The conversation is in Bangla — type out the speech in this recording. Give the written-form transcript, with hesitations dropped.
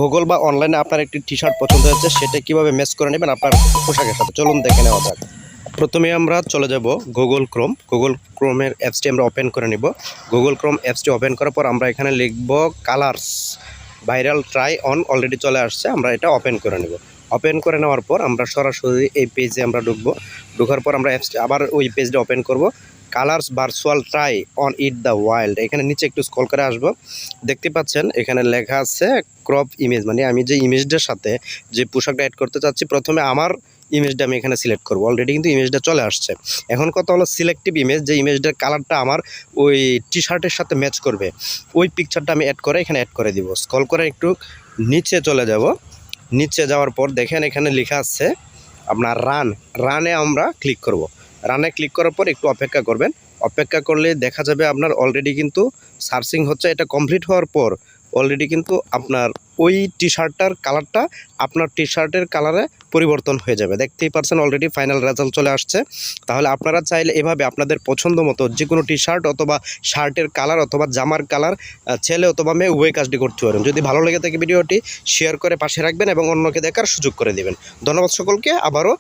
গুগল বা অনলাইনে আপনার একটি টি শার্ট পছন্দ হয়েছে, সেটা কিভাবে ম্যাচ করে নেবেন আপনার পোশাকের সাথে, চলুন দেখে নেওয়া যাক। প্রথমে আমরা চলে যাব গুগল ক্রোমের অ্যাপসটি আমরা ওপেন করে নিব। গুগল ক্রোম অ্যাপসটি ওপেন করার পর আমরা এখানে লিখব colours viral try on, already চলে আসছে, আমরা এটা ওপেন করে নেব। ওপেন করে নেওয়ার পর আমরা সরাসরি এই পেজে আমরা ঢোকার পর আমরা অ্যাপসটি আবার ওই পেজটা ওপেন করব। Colours virtual try on it the wild, এখানে নিচে একটু স্ক্রল করে আসবো। দেখতে পাচ্ছেন এখানে লেখা আছে ক্রপ ইমেজ, মানে আমি যে ইমেজটার সাথে যে পোশাকটা অ্যাড করতে চাচ্ছি, প্রথমে আমার ইমেজটা আমি এখানে সিলেক্ট করব। অলরেডি কিন্তু ইমেজটা চলে আসছে। এখন কথা হলো সিলেক্টিভ ইমেজ, যে ইমেজটার কালারটা আমার ওই টি শার্টের সাথে ম্যাচ করবে, ওই পিকচারটা আমি এখানে অ্যাড করে দিব। স্ক্রল করে একটু নিচে চলে যাব। নিচে যাওয়ার পর দেখেন এখানে লেখা আছে আপনার রানে আমরা ক্লিক করব। রানে ক্লিক করার পর একটু অপেক্ষা করবেন। অপেক্ষা করলে দেখা যাবে আপনার অলরেডি কিন্তু সার্চিং হচ্ছে। এটা কমপ্লিট হওয়ার পর অলরেডি কিন্তু আপনার ওই টি শার্টটার কালারটা আপনার টি শার্টের কালারে পরিবর্তন হয়ে যাবে। দেখতেই পাচ্ছেন অলরেডি ফাইনাল রেজাল্ট চলে আসছে। তাহলে আপনারা চাইলে এভাবে আপনাদের পছন্দ মতো যে কোনো টি শার্ট অথবা শার্টের কালার অথবা জামার কালার ছেলে অথবা মেয়ে উভয় কাজটি করতে পারেন। যদি ভালো লেগে থাকে ভিডিওটি শেয়ার করে পাশে রাখবেন এবং অন্যকে দেখার সুযোগ করে দেবেন। ধন্যবাদ সকলকে। আবারও